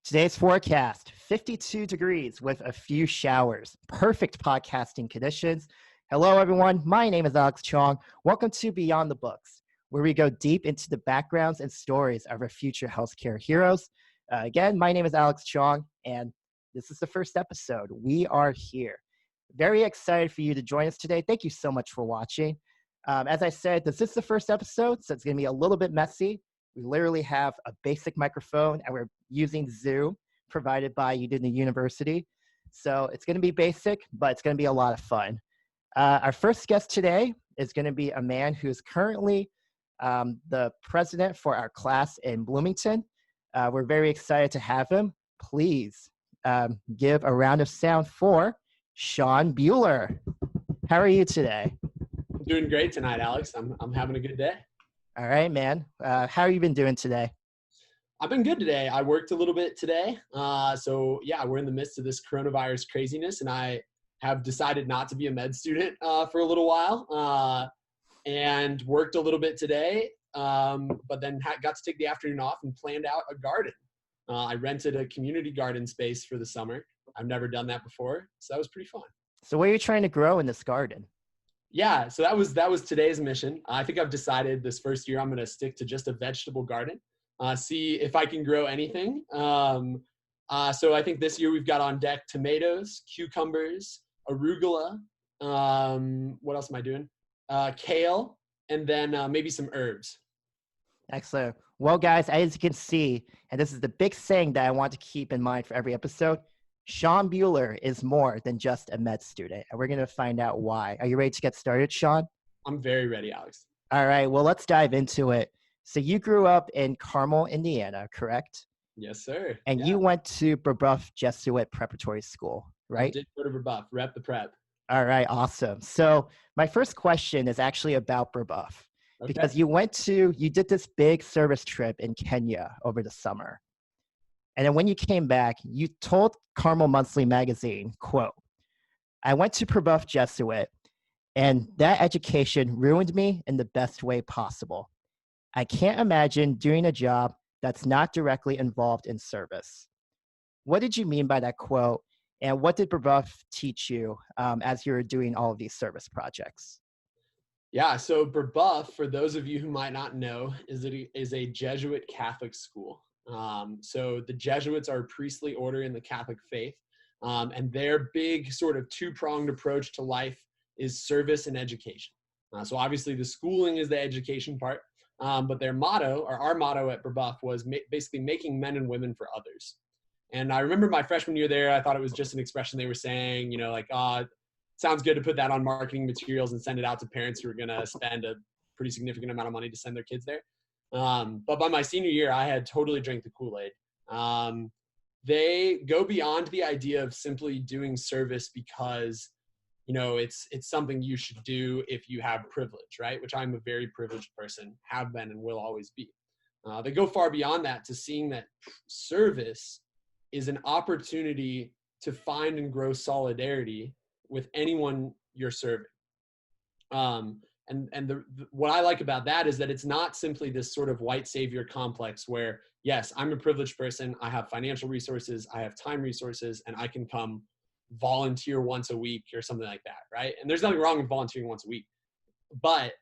Today's forecast, 52 degrees with a few showers. Perfect podcasting conditions. Hello, everyone. My name is Alex Chong. Welcome to Beyond the Books, where we go deep into the backgrounds and stories of our future healthcare heroes. Again, my name is Alex Chong, and this is the first episode. We are here. Very excited for you to join us today. Thank you so much for watching. As I said, this is the first episode, so it's going to be a little bit messy. We literally have a basic microphone, and we're using Zoom, provided by Udemy University. So it's going to be basic, but it's going to be a lot of fun. Our first guest today is going to be a man who's currently the president for our class in Bloomington. We're very excited to have him. Please give a round of sound for Sean Buehler. How are you today? I'm doing great tonight, Alex. I'm having a good day. All right, man. How have you been doing today? I've been good today. I worked a little bit today. So yeah, we're in the midst of this coronavirus craziness, and I have decided not to be a med student for a little while, and worked a little bit today, but then got to take the afternoon off and planned out a garden. I rented a community garden space for the summer. I've never done that before, so that was pretty fun. So what are you trying to grow in this garden? Yeah, so that was today's mission. I think I've decided this first year I'm going to stick to just a vegetable garden, see if I can grow anything. So I think this year we've got on deck tomatoes, cucumbers, arugula. What else am I doing? Kale, and then maybe some herbs. Excellent. Well, guys, as you can see, and this is the big saying that I want to keep in mind for every episode, Sean Buehler is more than just a med student, and we're going to find out why. Are you ready to get started, Sean? I'm very ready, Alex. All right, well, let's dive into it. So you grew up in Carmel, Indiana, correct? Yes, sir. And you went to Brebeuf Jesuit Preparatory School, right? I did go to Brebeuf, rep the prep. All right, awesome. So my first question is actually about Brebeuf, because you did this big service trip in Kenya over the summer. And then when you came back, you told Carmel Monthly magazine, quote, "I went to Brebeuf Jesuit, and that education ruined me in the best way possible. I can't imagine doing a job that's not directly involved in service." What did you mean by that quote? And what did Brebeuf teach you as you were doing all of these service projects? Yeah, so Brebeuf, for those of you who might not know, is a Jesuit Catholic school. So the Jesuits are a priestly order in the Catholic faith, and their big sort of two-pronged approach to life is service and education. So obviously the schooling is the education part, but their motto, or our motto at Brebeuf, was basically making men and women for others. And I remember my freshman year there, I thought it was just an expression they were saying, sounds good to put that on marketing materials and send it out to parents who are going to spend a pretty significant amount of money to send their kids there. But by my senior year, I had totally drank the Kool-Aid. They go beyond the idea of simply doing service because, it's something you should do if you have privilege, right? Which I'm a very privileged person, have been and will always be. They go far beyond that to seeing that service is an opportunity to find and grow solidarity with anyone you're serving. What I like about that is that it's not simply this sort of white savior complex where, yes, I'm a privileged person, I have financial resources, I have time resources, and I can come volunteer once a week or something like that, right? And there's nothing wrong with volunteering once a week. But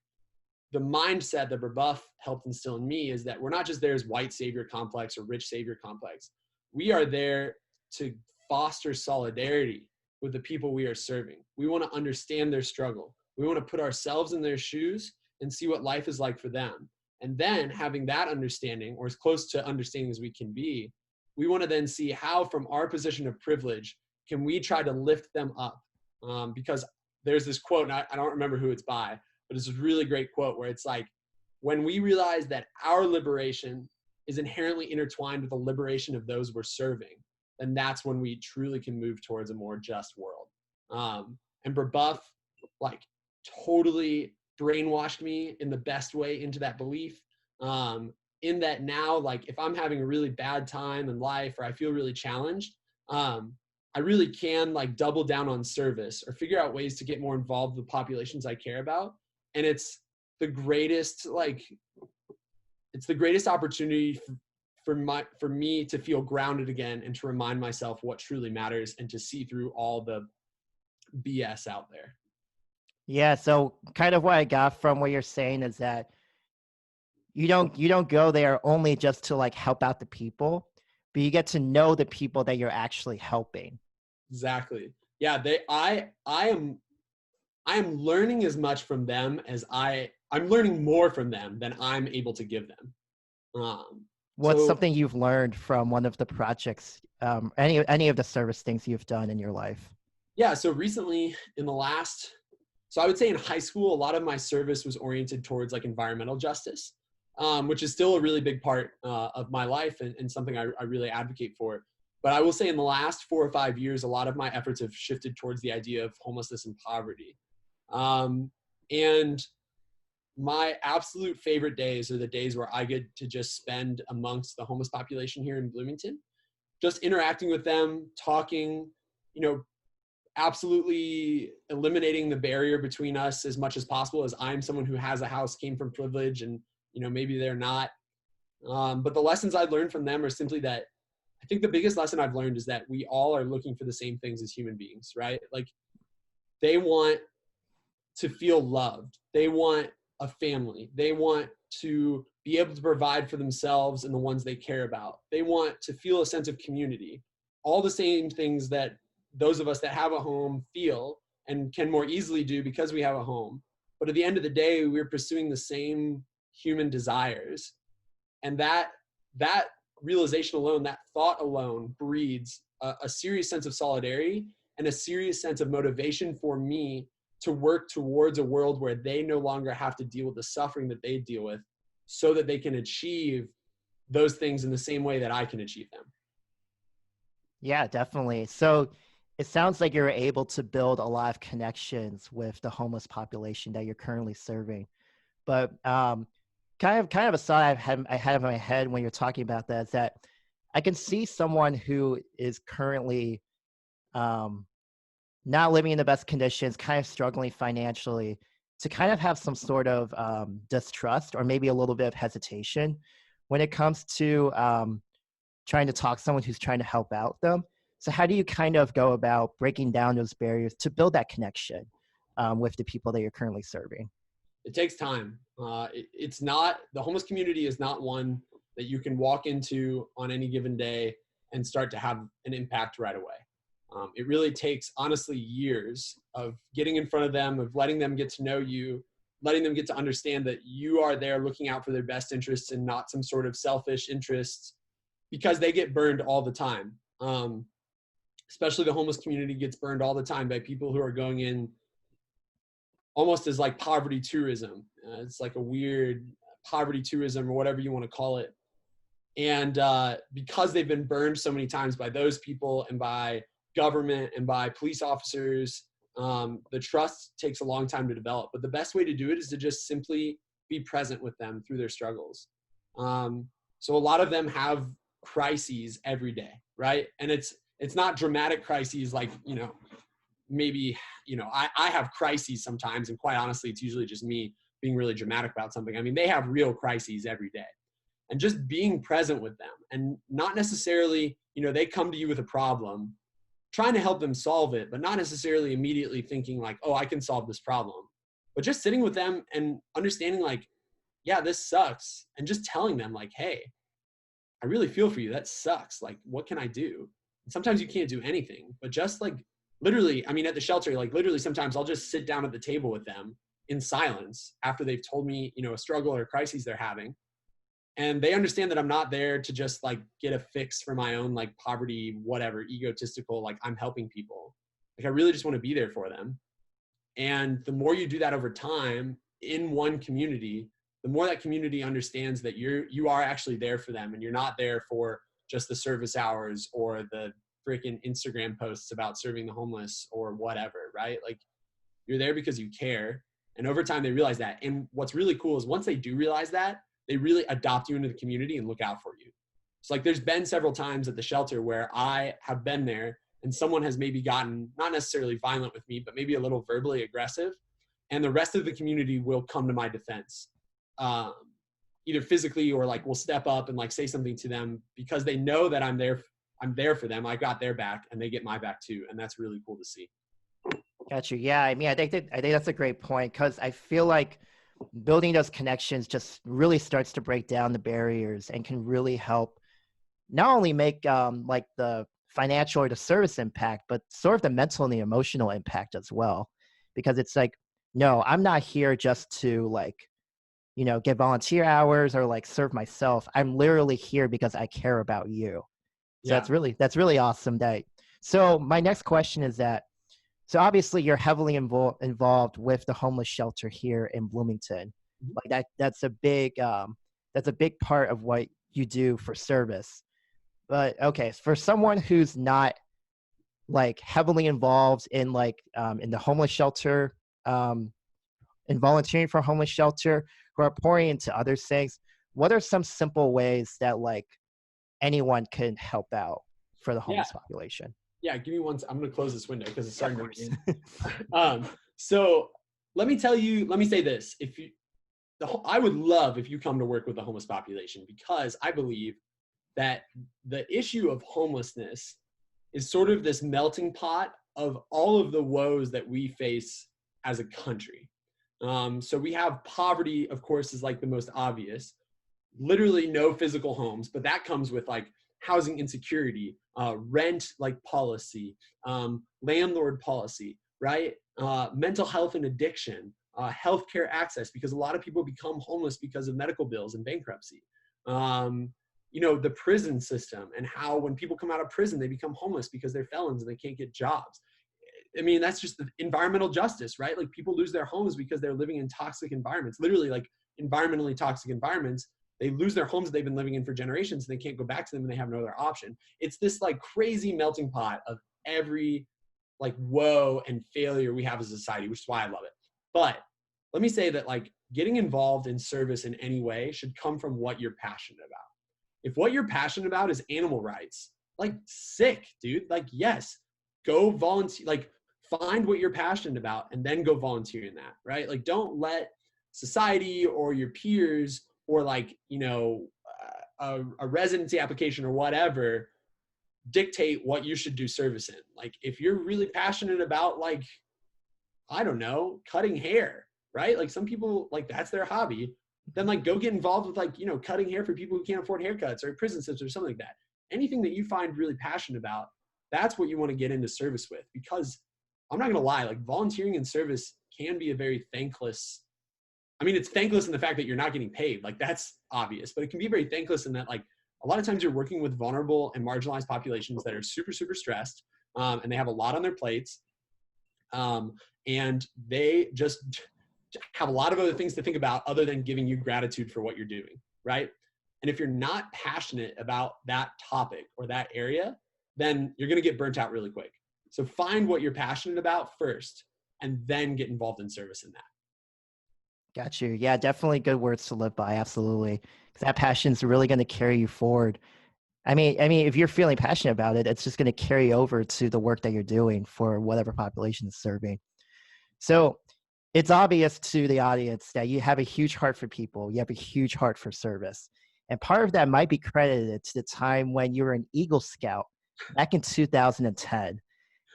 the mindset that Brebeuf helped instill in me is that we're not just there as white savior complex or rich savior complex. We are there to foster solidarity with the people we are serving. We want to understand their struggle. We want to put ourselves in their shoes and see what life is like for them. And then having that understanding, or as close to understanding as we can be, we want to then see how from our position of privilege, can we try to lift them up? Because there's this quote, and I don't remember who it's by, but it's a really great quote where it's like, when we realize that our liberation is inherently intertwined with the liberation of those we're serving, then that's when we truly can move towards a more just world. And Brebeuf, totally brainwashed me in the best way into that belief. In that now, if I'm having a really bad time in life or I feel really challenged, I really can double down on service or figure out ways to get more involved with the populations I care about. And it's the greatest opportunity for me to feel grounded again and to remind myself what truly matters and to see through all the BS out there. Yeah. So kind of what I got from what you're saying is that you don't go there only just to like help out the people, but you get to know the people that you're actually helping. Exactly. Yeah. I am learning as much from them as I'm learning more from them than I'm able to give them. What's So something you've learned from one of the projects, any of the service things you've done in your life? yeah, so recently so I would say in high school, a lot of my service was oriented towards like environmental justice, which is still a really big part of my life and something I really advocate for. But I will say in the last 4 or 5 years, a lot of my efforts have shifted towards the idea of homelessness and poverty. And my absolute favorite days are the days where I get to just spend amongst the homeless population here in Bloomington, just interacting with them, talking, you know, absolutely eliminating the barrier between us as much as possible, as I'm someone who has a house, came from privilege, and, you know, maybe they're not. But the lessons I've learned from them are simply that I think the biggest lesson I've learned is that we all are looking for the same things as human beings, right? Like they want to feel loved. They want a family. They want to be able to provide for themselves and the ones they care about. They want to feel a sense of community. All the same things that those of us that have a home feel and can more easily do because we have a home. But at the end of the day, we're pursuing the same human desires. And that realization alone, that thought alone breeds a serious sense of solidarity and a serious sense of motivation for me to work towards a world where they no longer have to deal with the suffering that they deal with so that they can achieve those things in the same way that I can achieve them. Yeah, definitely. So it sounds like you're able to build a lot of connections with the homeless population that you're currently serving. But kind of a thought I had in my head when you're talking about that is that I can see someone who is currently not living in the best conditions, kind of struggling financially, to kind of have some sort of distrust or maybe a little bit of hesitation when it comes to trying to talk to someone who's trying to help out them. So how do you kind of go about breaking down those barriers to build that connection with the people that you're currently serving? It takes time. It's not, the homeless community is not one that you can walk into on any given day and start to have an impact right away. It really takes, honestly, years of getting in front of them, of letting them get to know you, letting them get to understand that you are there looking out for their best interests and not some sort of selfish interests, because they get burned all the time. Especially the homeless community gets burned all the time by people who are going in almost as like poverty tourism. It's like a weird poverty tourism or whatever you want to call it. And because they've been burned so many times by those people and by government and by police officers, the trust takes a long time to develop. But the best way to do it is to just simply be present with them through their struggles. So a lot of them have crises every day, right? And it's not dramatic crises like, maybe, I have crises sometimes, and quite honestly, it's usually just me being really dramatic about something. I mean, they have real crises every day. And just being present with them, and not necessarily, they come to you with a problem, trying to help them solve it, but not necessarily immediately thinking like, oh, I can solve this problem. But just sitting with them and understanding like, yeah, this sucks. And just telling them like, hey, I really feel for you. That sucks. Like, what can I do? And sometimes you can't do anything, but just like literally, I mean, at the shelter, like literally sometimes I'll just sit down at the table with them in silence after they've told me, a struggle or a crisis they're having. And they understand that I'm not there to just like get a fix for my own like poverty, whatever, egotistical, like I'm helping people. Like I really just want to be there for them. And the more you do that over time in one community, the more that community understands that you are actually there for them, and you're not there for just the service hours or the freaking Instagram posts about serving the homeless or whatever, right? Like you're there because you care. And over time they realize that. And what's really cool is once they do realize that, they really adopt you into the community and look out for you. So like there's been several times at the shelter where I have been there and someone has maybe gotten not necessarily violent with me, but maybe a little verbally aggressive. And the rest of the community will come to my defense. either physically or like will step up and like say something to them because they know that I'm there for them. I got their back and they get my back too. And that's really cool to see. Got you. Yeah, I mean, I think that's a great point, because I feel like building those connections just really starts to break down the barriers and can really help not only make like the financial or the service impact, but sort of the mental and the emotional impact as well. Because it's like, no, I'm not here just to like, get volunteer hours or like serve myself. I'm literally here because I care about you. So Yeah. that's really awesome. So my next question is that, so obviously you're heavily involved with the homeless shelter here in Bloomington. Like that's a big part of what you do for service. But okay, for someone who's not like heavily involved in like in the homeless shelter, in volunteering for a homeless shelter, who are pouring into other things, what are some simple ways that like anyone can help out for the homeless population? Yeah, give me one. I'm going to close this window because it's starting to rain. So let me say this. I would love if you come to work with the homeless population, because I believe that the issue of homelessness is sort of this melting pot of all of the woes that we face as a country. So we have poverty, of course, is like the most obvious, literally no physical homes, but that comes with like housing insecurity, rent like policy, landlord policy, right? Mental health and addiction, healthcare access, because a lot of people become homeless because of medical bills and bankruptcy. The prison system, and how when people come out of prison, they become homeless because they're felons and they can't get jobs. I mean, that's just the environmental justice, right? Like people lose their homes because they're living in toxic environments, literally like environmentally toxic environments. They lose their homes they've been living in for generations, and they can't go back to them, and they have no other option. It's this like crazy melting pot of every like woe and failure we have as a society, which is why I love it. But let me say that like getting involved in service in any way should come from what you're passionate about. If what you're passionate about is animal rights, like sick, dude, like yes, go volunteer, like find what you're passionate about and then go volunteer in that, right? Like don't let society or your peers or like, a residency application or whatever dictate what you should do service in. Like if you're really passionate about like, I don't know, cutting hair, right? Like some people like that's their hobby. Then like go get involved with like, cutting hair for people who can't afford haircuts, or prison systems or something like that. Anything that you find really passionate about, that's what you want to get into service with. Because I'm not going to lie, like volunteering in service can be a very thankless, it's thankless in the fact that you're not getting paid. Like that's obvious, but it can be very thankless in that like a lot of times you're working with vulnerable and marginalized populations that are super, super stressed, and they have a lot on their plates. And they just have a lot of other things to think about other than giving you gratitude for what you're doing, right? And if you're not passionate about that topic or that area, then you're going to get burnt out really quick. So find what you're passionate about first, and then get involved in service in that. Got you. Yeah, definitely good words to live by. Absolutely. Because that passion is really going to carry you forward. I mean, if you're feeling passionate about it, it's just going to carry over to the work that you're doing for whatever population is serving. So it's obvious to the audience that you have a huge heart for people. You have a huge heart for service. And part of that might be credited to the time when you were an Eagle Scout back in 2010.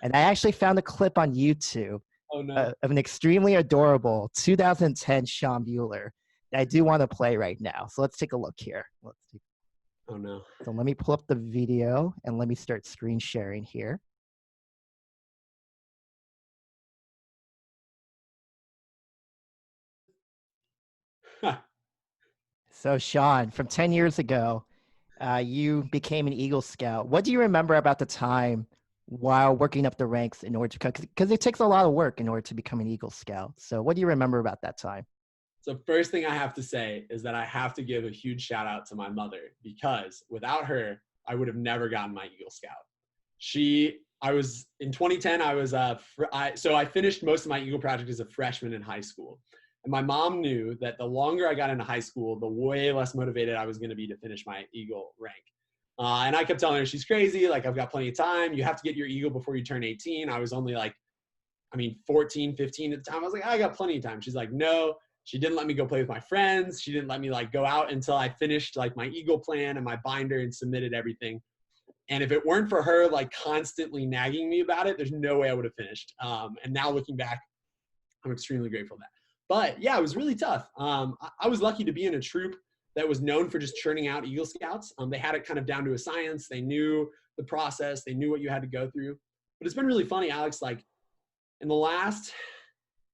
And I actually found a clip on YouTube of an extremely adorable 2010 Sean Buehler that I do want to play right now. So let's take a look here. Oh no. So let me pull up the video and let me start screen sharing here. So Sean, from 10 years ago, you became an Eagle Scout. What do you remember about the time while working up the ranks in order to, because it takes a lot of work in order to become an Eagle Scout. So what do you remember about that time? So first thing I have to say is that I have to give a huge shout out to my mother, because without her, I would have never gotten my Eagle Scout. In 2010, so I finished most of my Eagle project as a freshman in high school. And my mom knew that the longer I got into high school, the way less motivated I was going to be to finish my Eagle rank. And I kept telling her, she's crazy. Like, I've got plenty of time. You have to get your Eagle before you turn 18. I was only 14, 15 at the time. I was like, I got plenty of time. She's like, no. She didn't let me go play with my friends. She didn't let me like go out until I finished like my Eagle plan and my binder and submitted everything. And if it weren't for her like constantly nagging me about it, there's no way I would have finished. And now looking back, I'm extremely grateful for that. But yeah, it was really tough. I was lucky to be in a troop that was known for just churning out Eagle Scouts. They had it kind of down to a science. They knew the process. They knew what you had to go through. But it's been really funny, Alex, like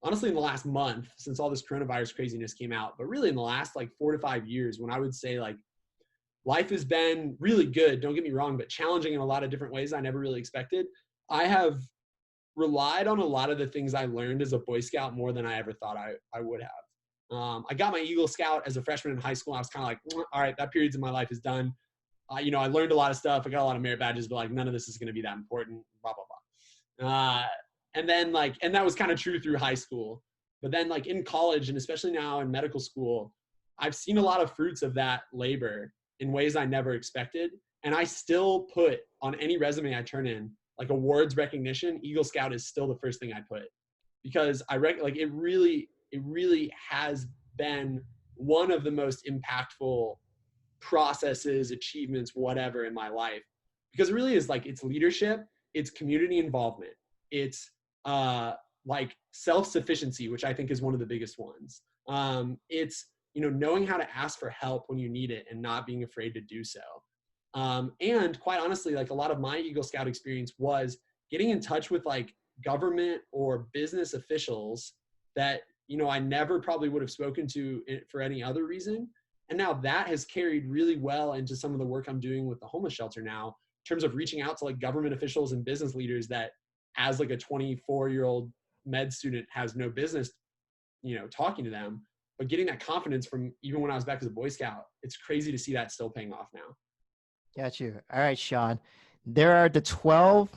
honestly, in the last month, since all this coronavirus craziness came out, but really in the last like 4 to 5 years, when I would say like life has been really good, don't get me wrong, but challenging in a lot of different ways I never really expected. I have relied on a lot of the things I learned as a Boy Scout more than I ever thought I would have. I got my Eagle Scout as a freshman in high school. I was kind of like, all right, that period of my life is done. I learned a lot of stuff. I got a lot of merit badges, but like none of this is going to be that important, blah, blah, blah. And then and that was kind of true through high school. But then like in college, and especially now in medical school, I've seen a lot of fruits of that labor in ways I never expected. And I still put on any resume I turn in, like awards recognition, Eagle Scout is still the first thing I put, because it really has been one of the most impactful processes, achievements, whatever in my life, because it really is like, it's leadership, it's community involvement, it's like self-sufficiency, which I think is one of the biggest ones. It's, knowing how to ask for help when you need it and not being afraid to do so. And quite honestly, like a lot of my Eagle Scout experience was getting in touch with like government or business officials that, I never probably would have spoken to for any other reason. And now that has carried really well into some of the work I'm doing with the homeless shelter now, in terms of reaching out to like government officials and business leaders that as like a 24-year-old med student has no business, talking to them, but getting that confidence from even when I was back as a Boy Scout, it's crazy to see that still paying off now. Got you. All right, Sean. There are the 12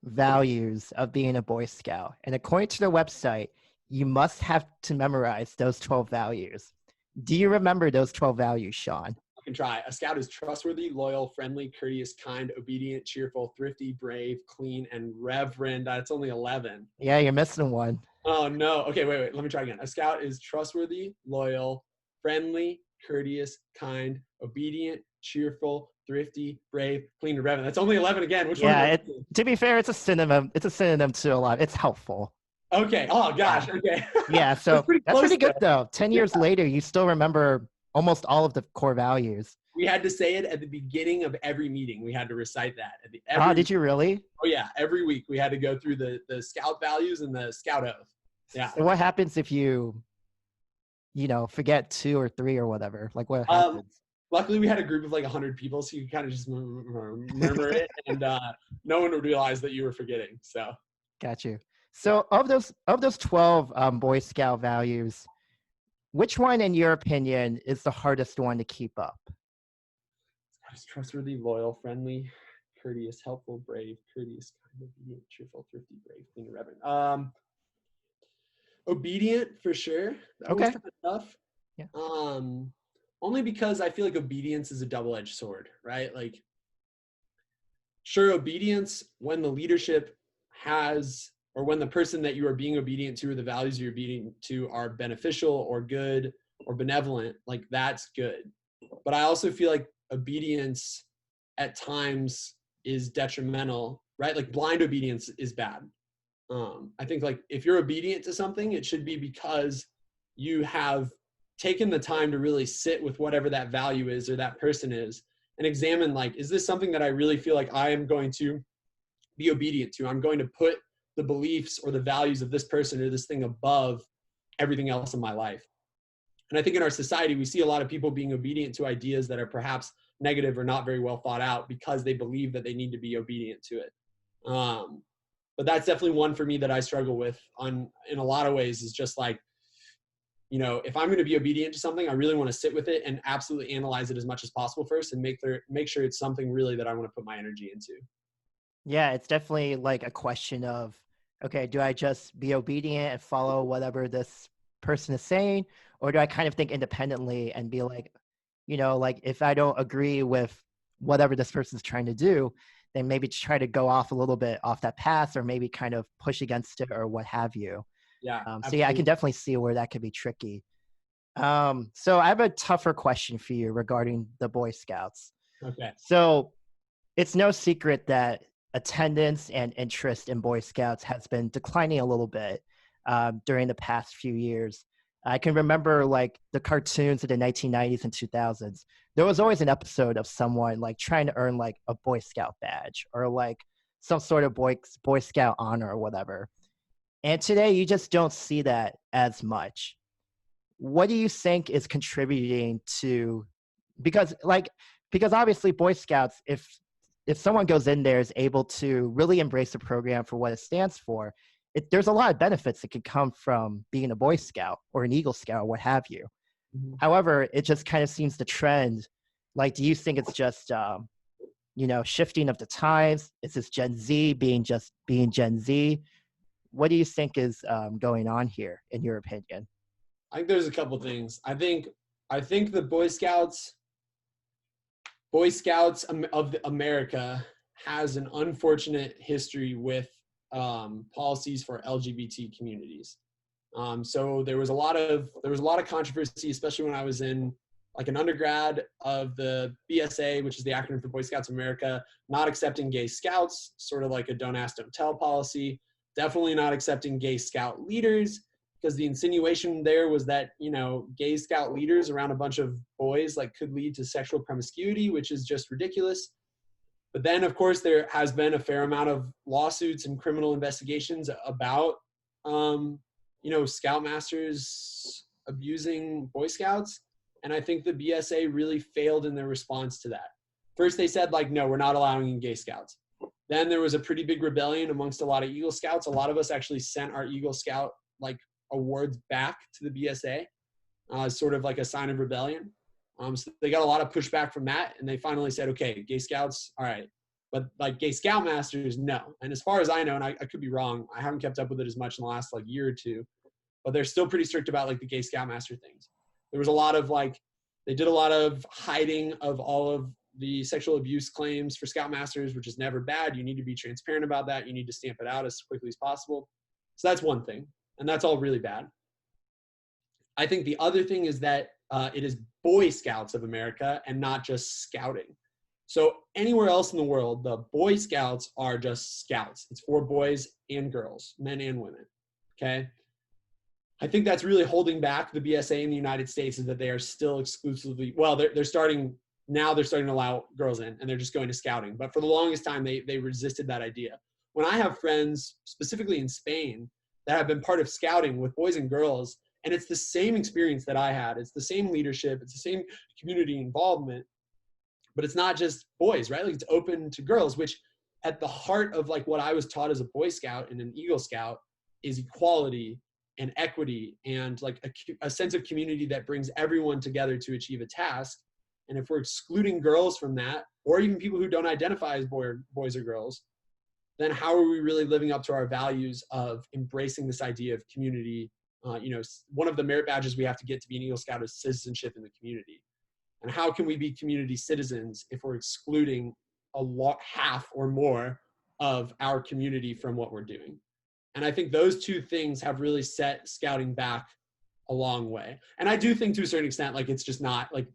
values of being a Boy Scout. And according to their website, you must have to memorize those 12 values. Do you remember those 12 values, Sean? I can try. A Scout is trustworthy, loyal, friendly, courteous, kind, obedient, cheerful, thrifty, brave, clean, and reverend. That's only 11. Yeah, you're missing one. Oh, no. Okay, wait. Let me try again. A Scout is trustworthy, loyal, friendly, courteous, kind, obedient, cheerful, thrifty, brave, clean, and reverend. That's only 11 again. Which one? To be fair, it's a synonym. It's a synonym to a lot. It's helpful. Okay. Oh, gosh. Okay. Yeah, so that's pretty good, though. 10 years later, you still remember almost all of the core values. We had to say it at the beginning of every meeting. We had to recite that. Did you really? Oh, yeah. Every week we had to go through the Scout values and the Scout oath. Yeah. So what happens if you forget 2 or 3 or whatever? Like what happens? Luckily, we had a group of like 100 people, so you kind of just murmur it, and no one would realize that you were forgetting. So. Got you. So of those 12 Boy Scout values, which one, in your opinion, is the hardest one to keep up? It's trustworthy, loyal, friendly, courteous, helpful, brave, courteous, kind, obedient, cheerful, thrifty, brave, clean, and reverent. Obedient for sure. That okay. Kind of tough. Yeah. Only because I feel like obedience is a double-edged sword, right? Like, sure, obedience when the leadership has, or when the person that you are being obedient to or the values you're obedient to are beneficial or good or benevolent, like that's good. But I also feel like obedience at times is detrimental, right? Like blind obedience is bad. I think like if you're obedient to something, it should be because you have taken the time to really sit with whatever that value is or that person is and examine, like, is this something that I really feel like I am going to be obedient to? I'm going to put the beliefs or the values of this person or this thing above everything else in my life. And I think in our society, we see a lot of people being obedient to ideas that are perhaps negative or not very well thought out because they believe that they need to be obedient to it. But that's definitely one for me that I struggle with in a lot of ways, is just like, if I'm going to be obedient to something, I really want to sit with it and absolutely analyze it as much as possible first and make sure it's something really that I want to put my energy into. Yeah, it's definitely like a question of, okay, do I just be obedient and follow whatever this person is saying? Or do I kind of think independently and be like, like if I don't agree with whatever this person's trying to do, then maybe try to go off a little bit off that path, or maybe kind of push against it or what have you. Yeah. So yeah, I can definitely see where that could be tricky. So I have a tougher question for you regarding the Boy Scouts. Okay. So it's no secret that attendance and interest in Boy Scouts has been declining a little bit during the past few years. I can remember like the cartoons in the 1990s and 2000s. There was always an episode of someone like trying to earn like a Boy Scout badge or like some sort of Boy Scout honor or whatever. And today you just don't see that as much. What do you think is contributing to, because like because obviously Boy Scouts, if someone goes in there is able to really embrace the program for what it stands for, there's a lot of benefits that could come from being a Boy Scout or an Eagle Scout or what have you. Mhm. However, it just kind of seems to trend. Like, do you think it's just shifting of the times? Is this Gen Z being Gen Z? What do you think is going on here, in your opinion? I think there's a couple things. I think the Boy Scouts of America has an unfortunate history with policies for LGBT communities. So there was a lot of controversy, especially when I was in like an undergrad, of the BSA, which is the acronym for Boy Scouts of America, not accepting gay scouts, sort of like a don't ask, don't tell policy. Definitely not accepting gay scout leaders, because the insinuation there was that, gay scout leaders around a bunch of boys like could lead to sexual promiscuity, which is just ridiculous. But then, of course, there has been a fair amount of lawsuits and criminal investigations about, scoutmasters abusing Boy Scouts. And I think the BSA really failed in their response to that. First, they said, like, no, we're not allowing gay scouts. Then there was a pretty big rebellion amongst a lot of Eagle Scouts. A lot of us actually sent our Eagle Scout, like, awards back to the BSA, sort of like a sign of rebellion. So they got a lot of pushback from that, and they finally said, okay, gay scouts, all right. But like gay scoutmasters, no. And as far as I know, and I could be wrong, I haven't kept up with it as much in the last like year or two, but they're still pretty strict about like the gay scoutmaster things. There was a lot of they did a lot of hiding of all of the sexual abuse claims for scoutmasters, which is never bad. You need to be transparent about that. You need to stamp it out as quickly as possible. So that's one thing, and that's all really bad. I think the other thing is that it is Boy Scouts of America and not just scouting. So anywhere else in the world, the Boy Scouts are just scouts. It's for boys and girls, men and women, okay? I think that's really holding back the BSA in the United States, is that they are still exclusively, well, they're starting to allow girls in, and they're just going to scouting. But for the longest time, they resisted that idea. When I have friends, specifically in Spain, that have been part of scouting with boys and girls, and it's the same experience that I had. It's the same leadership. It's the same community involvement, but it's not just boys, right? Like, it's open to girls, which at the heart of like what I was taught as a Boy Scout and an Eagle Scout is equality and equity and like a sense of community that brings everyone together to achieve a task. And if we're excluding girls from that, or even people who don't identify as boys or girls, then how are we really living up to our values of embracing this idea of community? One of the merit badges we have to get to be an Eagle Scout is citizenship in the community. And how can we be community citizens if we're excluding half or more of our community from what we're doing? And I think those two things have really set scouting back a long way. And I do think to a certain extent, like, it's just not like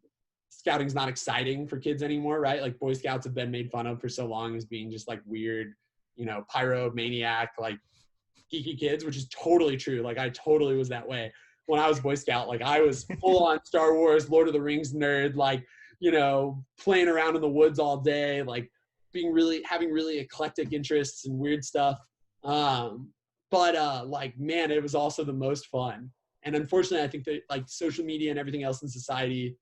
scouting's not exciting for kids anymore, right? Like, Boy Scouts have been made fun of for so long as being just like weird, pyromaniac, like geeky kids, which is totally true. Like, I totally was that way when I was Boy Scout. Like, I was full on Star Wars, Lord of the Rings nerd, like, playing around in the woods all day, like having really eclectic interests and weird stuff. But like, man, it was also the most fun. And unfortunately, I think that like social media and everything else in society,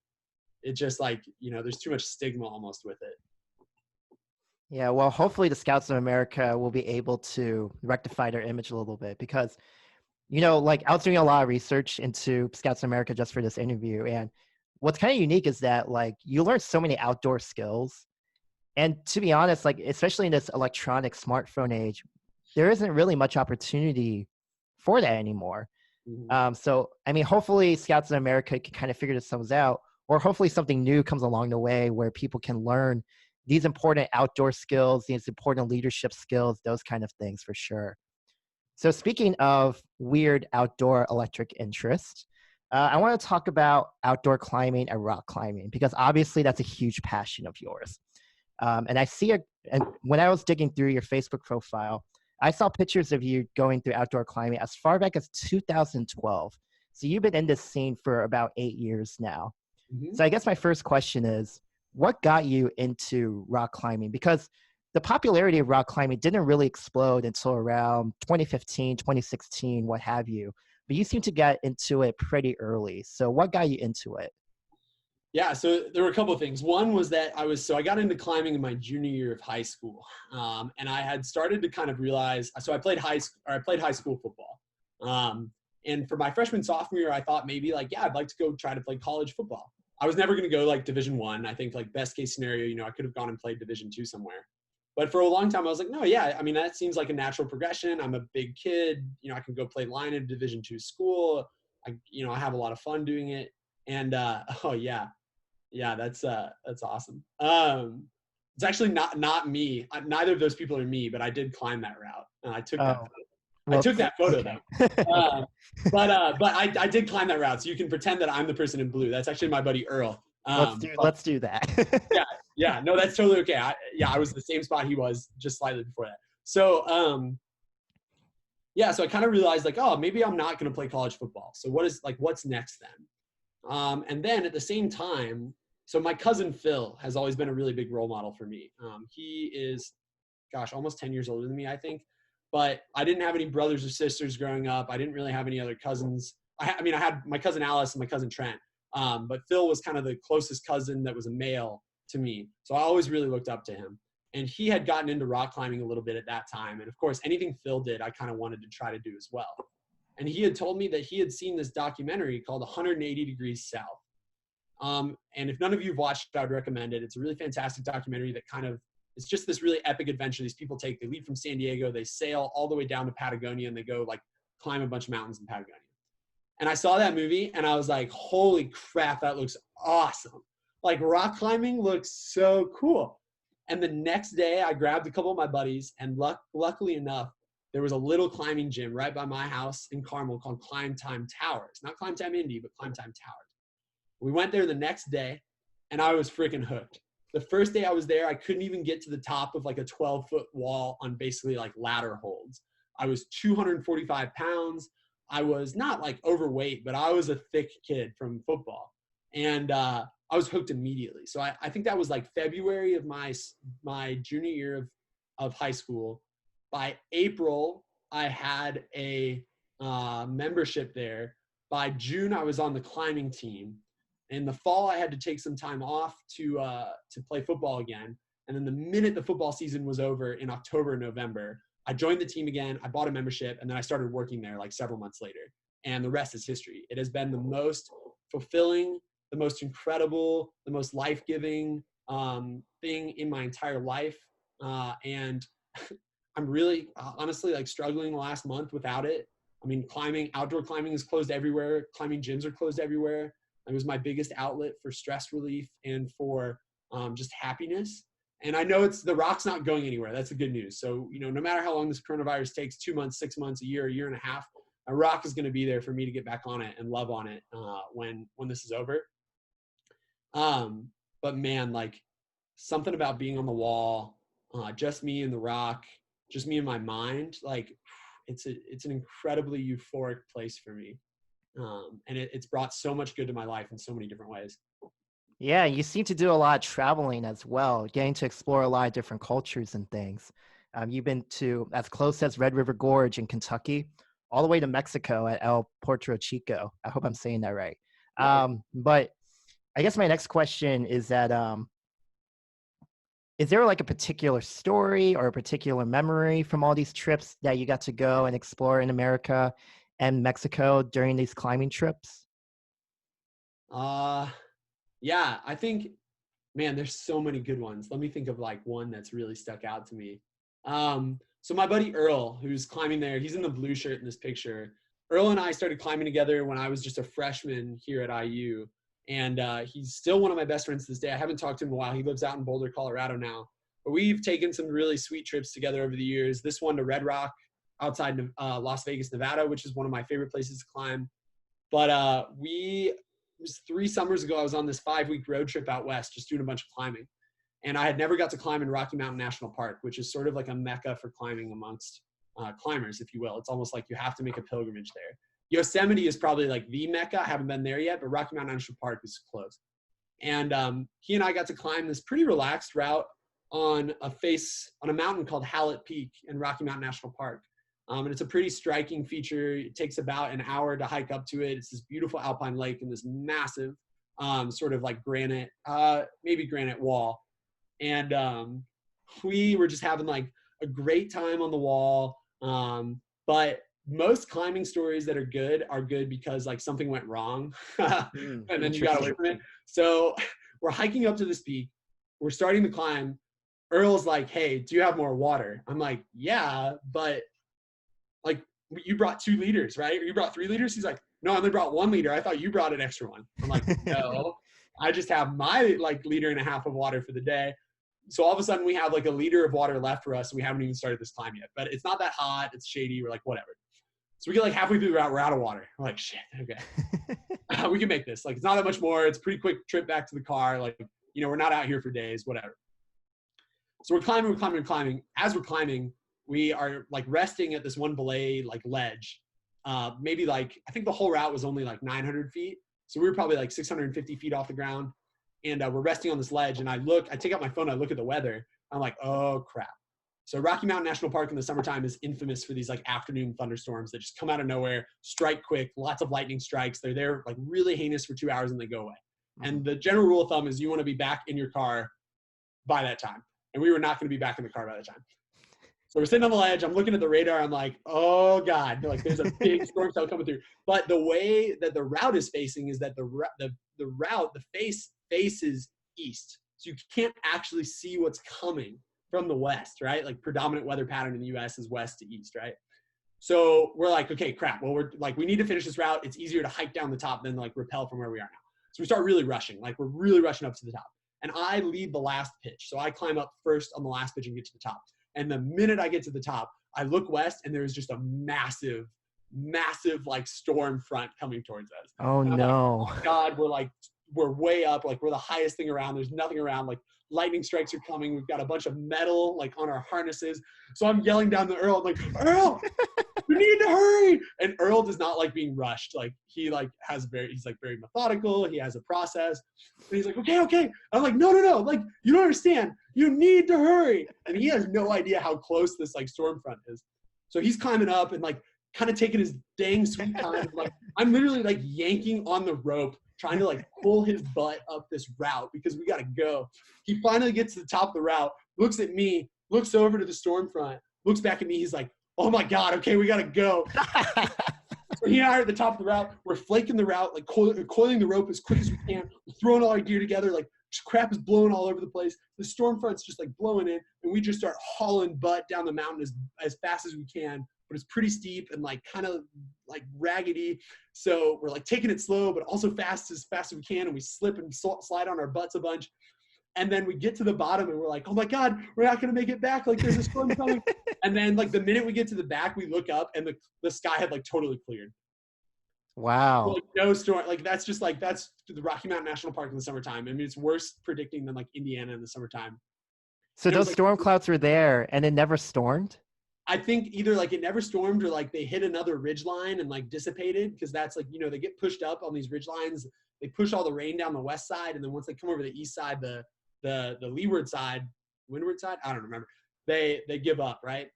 it just like, there's too much stigma almost with it. Yeah, well, hopefully the Scouts of America will be able to rectify their image a little bit because, like, I was doing a lot of research into Scouts of America just for this interview. And what's kind of unique is that, like, you learn so many outdoor skills. And to be honest, like, especially in this electronic smartphone age, there isn't really much opportunity for that anymore. Mm-hmm. So, I mean, hopefully Scouts of America can kind of figure themselves out, or hopefully something new comes along the way where people can learn these important outdoor skills, these important leadership skills, those kind of things for sure. So speaking of weird outdoor electric interests, I want to talk about outdoor climbing and rock climbing because obviously that's a huge passion of yours. And I see and when I was digging through your Facebook profile, I saw pictures of you going through outdoor climbing as far back as 2012. So you've been in this scene for about 8 years now. Mhm. So I guess my first question is, what got you into rock climbing? Because the popularity of rock climbing didn't really explode until around 2015, 2016, what have you. But you seem to get into it pretty early. So what got you into it? Yeah, so there were a couple of things. One was that I got into climbing in my junior year of high school, and I had started to kind of realize. So I played high school football, and for my freshman sophomore year, I thought maybe like, yeah, I'd like to go try to play college football. I was never going to go like Division I. I think like best case scenario, I could have gone and played Division II somewhere. But for a long time, I was like, no, yeah, I mean that seems like a natural progression. I'm a big kid, I can go play line in a Division II school. I have a lot of fun doing it, and oh yeah. Yeah, that's awesome. It's actually not me. Neither of those people are me, but I did climb that route. Oh, I took whoops. that photo Okay. though. Okay. But I did climb that route, so you can pretend that I'm the person in blue. That's actually my buddy Earl. But Let's do that. yeah, yeah, no, that's totally okay. I was the same spot he was, just slightly before that. So yeah, so I kind of realized like, oh, maybe I'm not going to play college football. So what's next then? And then at the same time, so my cousin Phil has always been a really big role model for me. He is, gosh, almost 10 years older than me, I think. But I didn't have any brothers or sisters growing up. I didn't really have any other cousins. I had my cousin Alice and my cousin Trent. But Phil was kind of the closest cousin that was a male to me. So I always really looked up to him. And he had gotten into rock climbing a little bit at that time. And of course, anything Phil did, I kind of wanted to try to do as well. And he had told me that he had seen this documentary called 180 Degrees South. And if none of you have watched it, I would recommend it. It's a really fantastic documentary that it's just this really epic adventure these people take. They leave from San Diego, they sail all the way down to Patagonia, and they go like climb a bunch of mountains in Patagonia. And I saw that movie and I was like, holy crap, that looks awesome. Like rock climbing looks so cool. And the next day I grabbed a couple of my buddies, and luckily enough, there was a little climbing gym right by my house in Carmel called Climb Time Towers. Not Climb Time Indy, but Climb Time Towers. We went there the next day and I was freaking hooked. The first day I was there, I couldn't even get to the top of like a 12-foot wall on basically like ladder holds. I was 245 pounds. I was not like overweight, but I was a thick kid from football. And I was hooked immediately. So I think that was like February of my junior year of high school. By April, I had a membership there. By June, I was on the climbing team. In the fall, I had to take some time off to play football again. And then the minute the football season was over in October, November, I joined the team again. I bought a membership, and then I started working there like several months later. And the rest is history. It has been the most fulfilling, the most incredible, the most life-giving thing in my entire life. And I'm really honestly like struggling the last month without it. I mean, outdoor climbing is closed everywhere. Climbing gyms are closed everywhere. It was my biggest outlet for stress relief and for just happiness. And I know the rock's not going anywhere. That's the good news. So, no matter how long this coronavirus takes, 2 months, 6 months, a year and a half, a rock is going to be there for me to get back on it and love on it when this is over. But man, like something about being on the wall, just me and the rock, just me and my mind, like it's an incredibly euphoric place for me. And it's brought so much good to my life in so many different ways. Yeah, you seem to do a lot of traveling as well, getting to explore a lot of different cultures and things. You've been to as close as Red River Gorge in Kentucky, all the way to Mexico at El Porto Chico. I hope I'm saying that right. But I guess my next question is that is there like a particular story or a particular memory from all these trips that you got to go and explore in America and Mexico during these climbing trips? Yeah, I think, man, there's so many good ones. Let me think of like one that's really stuck out to me. So my buddy Earl, who's climbing there, he's in the blue shirt in this picture. Earl and I started climbing together when I was just a freshman here at IU. And he's still one of my best friends to this day. I haven't talked to him in a while. He lives out in Boulder, Colorado now. But we've taken some really sweet trips together over the years. This one to Red Rock outside Las Vegas, Nevada, which is one of my favorite places to climb. But it was 3 summers ago, I was on this 5-week road trip out west, just doing a bunch of climbing. And I had never got to climb in Rocky Mountain National Park, which is sort of like a mecca for climbing amongst climbers, if you will. It's almost like you have to make a pilgrimage there. Yosemite is probably like the mecca. I haven't been there yet, but Rocky Mountain National Park is close. And he and I got to climb this pretty relaxed route on a mountain called Hallett Peak in Rocky Mountain National Park. And it's a pretty striking feature. It takes about an hour to hike up to it. It's this beautiful alpine lake and this massive sort of like granite wall. And we were just having like a great time on the wall. But most climbing stories that are good because like something went wrong and then you got away from it. So we're hiking up to this peak. We're starting to climb. Earl's like, "Hey, do you have more water?" I'm like, "Yeah, but like you brought 2 liters, right? Or you brought 3 liters?" He's like, "No, I only brought 1 liter. I thought you brought an extra one." I'm like, "No, I just have my like 1.5 liters of water for the day." So all of a sudden we have like 1 liter of water left for us. And we haven't even started this climb yet, but it's not that hot. It's shady. We're like, whatever. So we get like halfway through the route. We're out of water. We're like, shit. Okay. We can make this. Like, it's not that much more. It's a pretty quick trip back to the car. Like, we're not out here for days, whatever. So we're climbing. As we're climbing, we are like resting at this one belay like ledge. Maybe like, I think the whole route was only like 900 feet. So we were probably like 650 feet off the ground. And we're resting on this ledge. And I take out my phone, I look at the weather. I'm like, oh crap. So Rocky Mountain National Park in the summertime is infamous for these like afternoon thunderstorms that just come out of nowhere, strike quick, lots of lightning strikes. They're there like really heinous for 2 hours and they go away. And the general rule of thumb is you want to be back in your car by that time. And we were not going to be back in the car by that time. So we're sitting on the ledge. I'm looking at the radar. I'm like, oh God, like there's a big storm cell coming through. But the way that the route is facing is that the face faces east. So you can't actually see what's coming from the west, right? Like predominant weather pattern in the US is west to east, right? So we're like, okay, crap. Well, we're like, we need to finish this route. It's easier to hike down the top than like rappel from where we are now. So we start really rushing. Like we're really rushing up to the top. And I lead the last pitch. So I climb up first on the last pitch and get to the top. And the minute I get to the top, I look west and there's just a massive like storm front coming towards us. Oh no. Like, oh God, we're way up. Like we're the highest thing around. There's nothing around. Like lightning strikes are coming. We've got a bunch of metal like on our harnesses. So I'm yelling down to Earl. I'm like, Earl, you need to hurry. And Earl does not like being rushed. Like he's very methodical. He has a process. And he's like, okay. I'm like, no. Like, you don't understand. You need to hurry. And he has no idea how close this like storm front is. So he's climbing up and like kind of taking his dang sweet time. Like I'm literally like yanking on the rope, trying to like pull his butt up this route because we got to go. He finally gets to the top of the route, looks at me, looks over to the storm front, looks back at me. He's like, oh my God, okay, we got to go. So he and I are at the top of the route. We're flaking the route, like coiling the rope as quick as we can. We're throwing all our gear together. Like crap is blowing all over the place. The storm front's just like blowing in. And we just start hauling butt down the mountain as fast as we can. But it's pretty steep and like kind of like raggedy. So we're like taking it slow, but also fast as we can. And we slip and slide on our butts a bunch. And then we get to the bottom and we're like, oh my God, we're not going to make it back. Like there's a storm coming. And then like the minute we get to the back, we look up and the sky had like totally cleared. Wow. So, like, no storm. Like that's the Rocky Mountain National Park in the summertime. I mean, it's worse predicting than like Indiana in the summertime. So those storm clouds were there and it never stormed? I think either like it never stormed or like they hit another ridge line and like dissipated because that's like, they get pushed up on these ridge lines. They push all the rain down the west side. And then once they come over the east side, the windward side, I don't remember. They give up, right?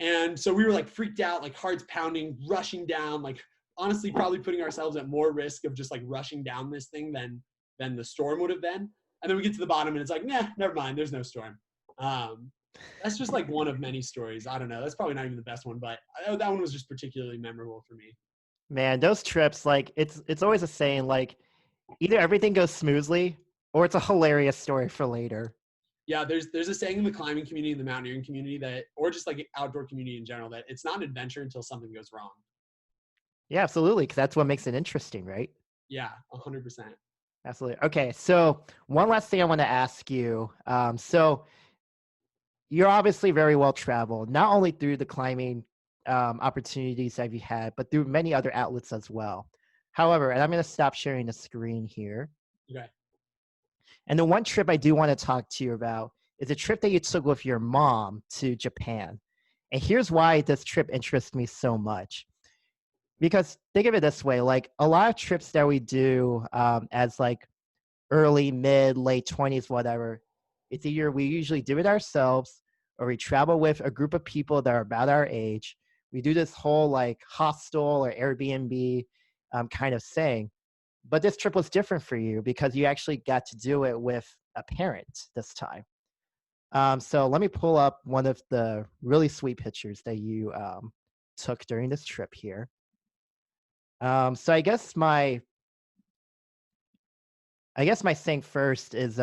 And so we were like freaked out, like hearts pounding, rushing down, like honestly probably putting ourselves at more risk of just like rushing down this thing than the storm would have been. And then we get to the bottom and it's like, nah, never mind, there's no storm. That's just like one of many stories. I don't know. That's probably not even the best one, but that one was just particularly memorable for me. Man, those trips, like it's always a saying, like either everything goes smoothly or it's a hilarious story for later. Yeah, there's a saying in the climbing community, in the mountaineering community that, or just like outdoor community in general, that it's not an adventure until something goes wrong. Yeah, absolutely. Because that's what makes it interesting, right? Yeah, 100%. Absolutely. Okay, so one last thing I want to ask you. So you're obviously very well traveled, not only through the climbing opportunities that you had, but through many other outlets as well. However, and I'm going to stop sharing the screen here. Okay. And the one trip I do want to talk to you about is a trip that you took with your mom to Japan. And here's why this trip interests me so much. Because think of it this way, like a lot of trips that we do as like early, mid, late 20s, whatever, it's either we usually do it ourselves or we travel with a group of people that are about our age. We do this whole like hostel or Airbnb kind of thing. But this trip was different for you because you actually got to do it with a parent this time. So let me pull up one of the really sweet pictures that you took during this trip here. So I guess my thing first is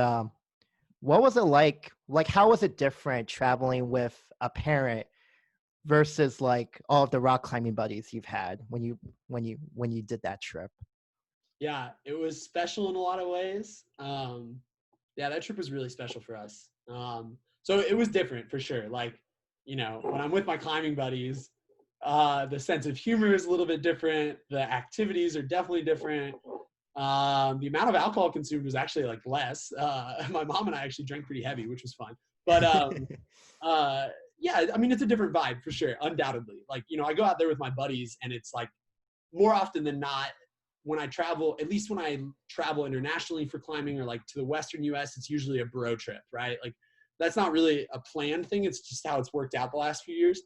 what was it like? Like, how was it different traveling with a parent versus like all of the rock climbing buddies you've had when you did that trip? Yeah, it was special in a lot of ways. Yeah, that trip was really special for us. So it was different for sure. Like, when I'm with my climbing buddies, the sense of humor is a little bit different. The activities are definitely different. The amount of alcohol consumed was actually like less. My mom and I actually drank pretty heavy, which was fun. But yeah, I mean, it's a different vibe for sure, undoubtedly. Like, I go out there with my buddies and it's like more often than not, when I travel, at least when I travel internationally for climbing or like to the Western US, it's usually a bro trip, right? Like that's not really a planned thing. It's just how it's worked out the last few years.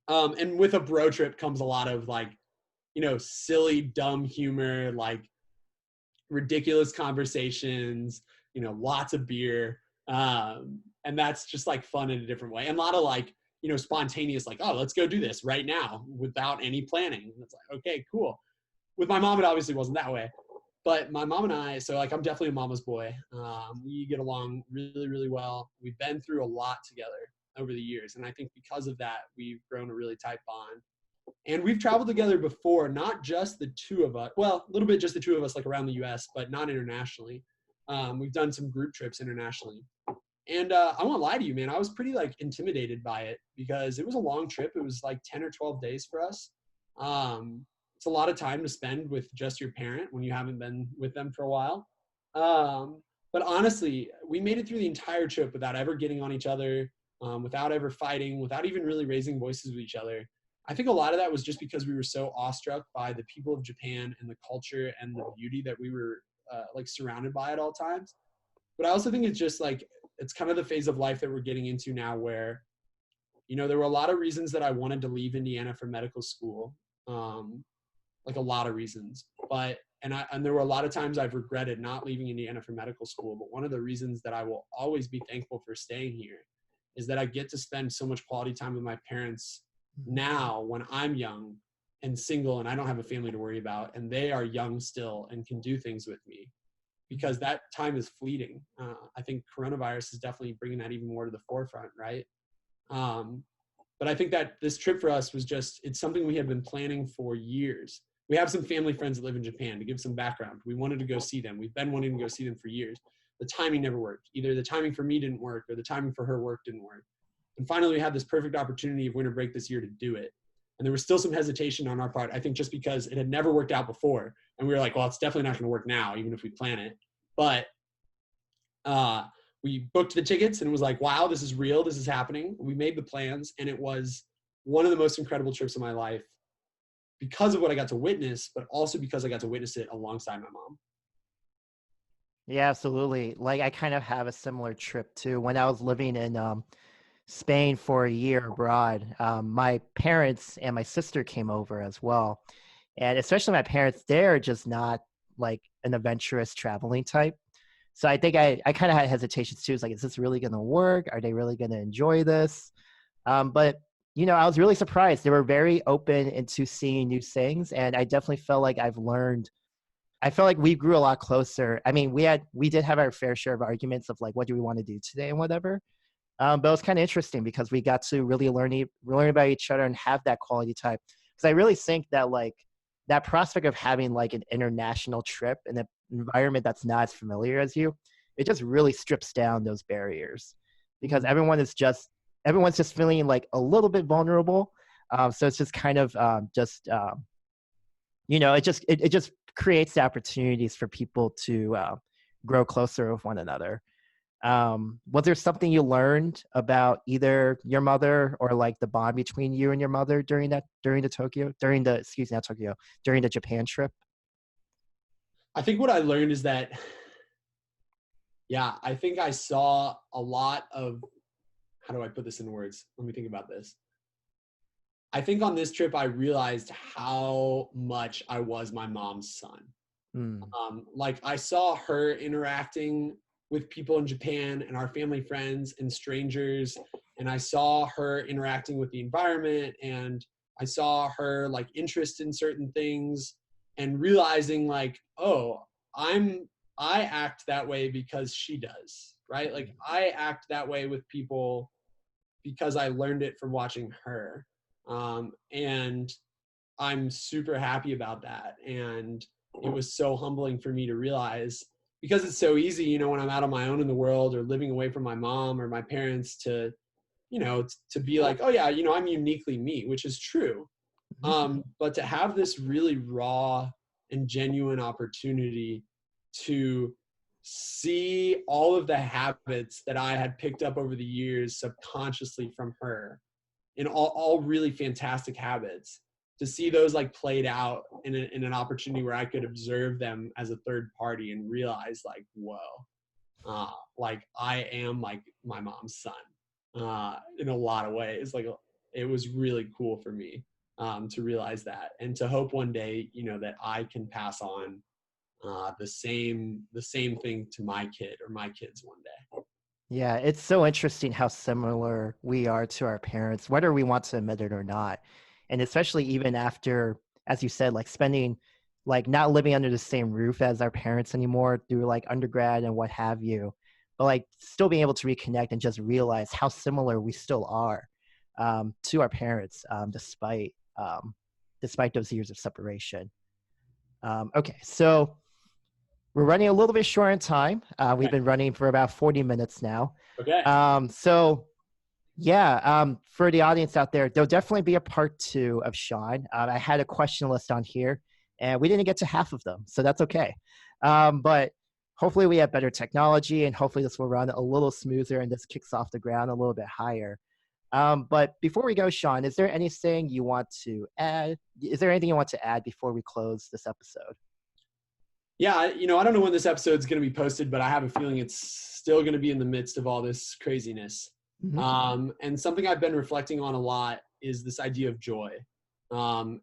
And with a bro trip comes a lot of like, silly, dumb humor, like ridiculous conversations, lots of beer. And that's just like fun in a different way. And a lot of like, spontaneous, like, oh, let's go do this right now without any planning. And it's like, okay, cool. With my mom, it obviously wasn't that way. But my mom and I, so like I'm definitely a mama's boy. We get along really, really well. We've been through a lot together over the years. And I think because of that, we've grown a really tight bond. And we've traveled together before, not just the two of us. Well, a little bit just the two of us, like around the US, but not internationally. We've done some group trips internationally. And I won't lie to you, man, I was pretty like intimidated by it because it was a long trip. It was like 10 or 12 days for us. It's a lot of time to spend with just your parent when you haven't been with them for a while. But honestly, we made it through the entire trip without ever getting on each other, without ever fighting, without even really raising voices with each other. I think a lot of that was just because we were so awestruck by the people of Japan and the culture and the beauty that we were like surrounded by at all times. But I also think it's just like, it's kind of the phase of life that we're getting into now where, there were a lot of reasons that I wanted to leave Indiana for medical school. Like a lot of reasons, and there were a lot of times I've regretted not leaving Indiana for medical school. But one of the reasons that I will always be thankful for staying here is that I get to spend so much quality time with my parents now when I'm young and single and I don't have a family to worry about, and they are young still and can do things with me because that time is fleeting. I think coronavirus is definitely bringing that even more to the forefront, right? But I think that this trip for us was it's something we had been planning for years. We have some family friends that live in Japan. To give some background, we wanted to go see them. We've been wanting to go see them for years. The timing never worked. Either the timing for me didn't work or the timing for her work didn't work. And finally, we had this perfect opportunity of winter break this year to do it. And there was still some hesitation on our part, I think just because it had never worked out before. And we were like, well, it's definitely not going to work now, even if we plan it. But we booked the tickets and it was like, wow, this is real. This is happening. We made the plans and it was one of the most incredible trips of my life because of what I got to witness, but also because I got to witness it alongside my mom. Yeah, absolutely. Like I kind of have a similar trip too. When I was living in Spain for a year abroad, my parents and my sister came over as well. And especially my parents, they're just not like an adventurous traveling type. So I think I kind of had hesitations too. It's like, is this really going to work? Are they really going to enjoy this? But I was really surprised. They were very open into seeing new things, and I definitely felt like I've learned. I felt like we grew a lot closer. I mean, we did have our fair share of arguments of like, what do we want to do today and whatever. But it was kind of interesting because we got to really learn about each other and have that quality time. Because I really think that like that prospect of having like an international trip in an environment that's not as familiar as you, it just really strips down those barriers because everyone's just feeling like a little bit vulnerable. So it's just kind of it just creates the opportunities for people to grow closer with one another. Was there something you learned about either your mother or like the bond between you and your mother during the Japan trip? I think what I learned is that, yeah, I think I saw a lot of, how do I put this in words? Let me think about this. I think on this trip, I realized how much I was my mom's son. Mm. Like I saw her interacting with people in Japan and our family friends and strangers. And I saw her interacting with the environment, and I saw her like interest in certain things, and realizing like, oh, I act that way because she does, right? Like I act that way with people because I learned it from watching her. And I'm super happy about that. And it was so humbling for me to realize, because it's so easy, when I'm out on my own in the world or living away from my mom or my parents, to, to be like, oh yeah, I'm uniquely me, which is true. But to have this really raw and genuine opportunity to see all of the habits that I had picked up over the years subconsciously from her, in all really fantastic habits, to see those like played out in an opportunity where I could observe them as a third party and realize like, whoa, like I am like my mom's son in a lot of ways. Like it was really cool for me to realize that, and to hope one day, that I can pass on the same thing to my kid or my kids one day. Yeah, it's so interesting how similar we are to our parents, whether we want to admit it or not. And especially even after, as you said, like spending, like not living under the same roof as our parents anymore through like undergrad and what have you, but like still being able to reconnect and just realize how similar we still are to our parents, despite those years of separation. Okay, so we're running a little bit short on time. We've been running for about 40 minutes now. Okay. For the audience out there, there'll definitely be a part 2 of Sean. I had a question list on here, and we didn't get to half of them, so that's okay. But hopefully we have better technology, and hopefully this will run a little smoother and this kicks off the ground a little bit higher. But before we go, Sean, is there anything you want to add? Is there anything you want to add before we close this episode? Yeah, I don't know when this episode is going to be posted, but I have a feeling it's still going to be in the midst of all this craziness. Mm-hmm. And something I've been reflecting on a lot is this idea of joy. And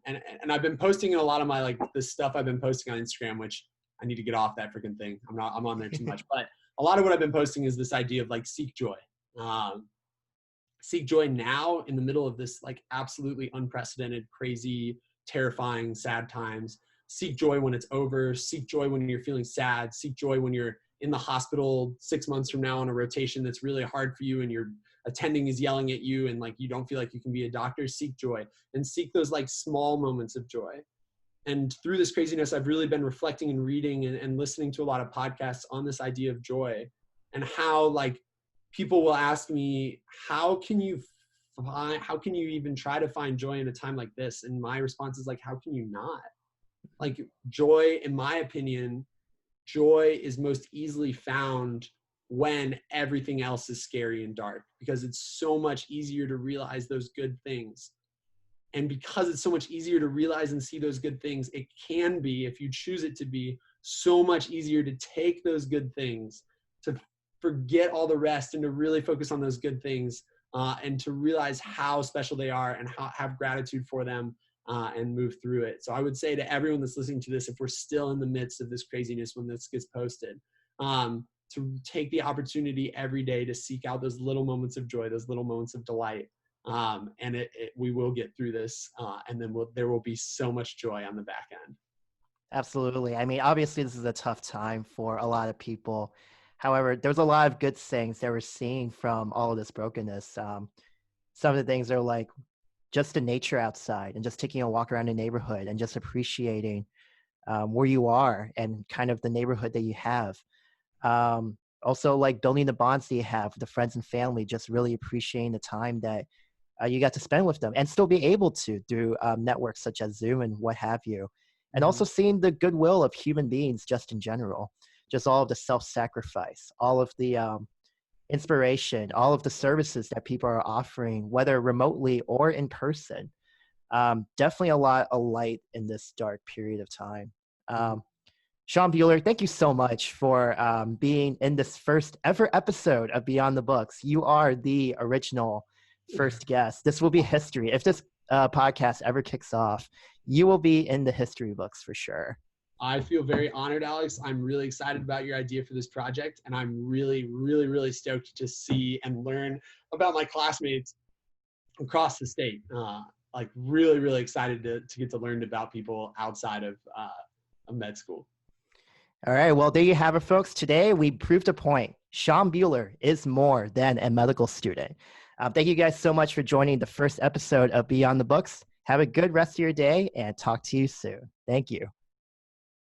I've been posting in a lot of my, like the stuff I've been posting on Instagram, which I need to get off that freaking thing. I'm on there too much, but a lot of what I've been posting is this idea of like, seek joy. Seek joy now in the middle of this like absolutely unprecedented, crazy, terrifying, sad times. Seek joy when it's over. Seek joy when you're feeling sad. Seek joy when you're in the hospital 6 months from now on a rotation that's really hard for you, and your attending is yelling at you and like you don't feel like you can be a doctor. Seek joy, and seek those like small moments of joy. And through this craziness, I've really been reflecting and reading and listening to a lot of podcasts on this idea of joy, and how like people will ask me, how can you even try to find joy in a time like this? And my response is like, how can you not? Like joy, in my opinion, joy is most easily found when everything else is scary and dark, because it's so much easier to realize those good things. And because it's so much easier to realize and see those good things, it can be, if you choose it to be, so much easier to take those good things, to forget all the rest and to really focus on those good things, and to realize how special they are and have gratitude for them. And move through it. So I would say to everyone that's listening to this, if we're still in the midst of this craziness when this gets posted, to take the opportunity every day to seek out those little moments of joy, those little moments of delight. And we will get through this, and then there will be so much joy on the back end. Absolutely. I mean, obviously this is a tough time for a lot of people. However, there's a lot of good things that we're seeing from all of this brokenness. Some of the things are like just the nature outside and just taking a walk around the neighborhood and just appreciating where you are and kind of the neighborhood that you have. Also like building the bonds that you have with the friends and family, just really appreciating the time that you got to spend with them and still be able to through networks such as Zoom and what have you. and also seeing the goodwill of human beings just in general, just all of the self-sacrifice, all of the inspiration, all of the services that people are offering, whether remotely or in person. Definitely a lot of light in this dark period of time. Sean Buehler, thank you so much for being in this first ever episode of Beyond the Books. You are the original first guest. This will be history. If this podcast ever kicks off, you will be in the history books for sure. I feel very honored, Alex. I'm really excited about your idea for this project, and I'm really, really, really stoked to see and learn about my classmates across the state. Like really, really excited to get to learn about people outside of med school. All right, well, there you have it, folks. Today, we proved a point. Sean Buehler is more than a medical student. Thank you guys so much for joining the first episode of Beyond the Books. Have a good rest of your day and talk to you soon. Thank you.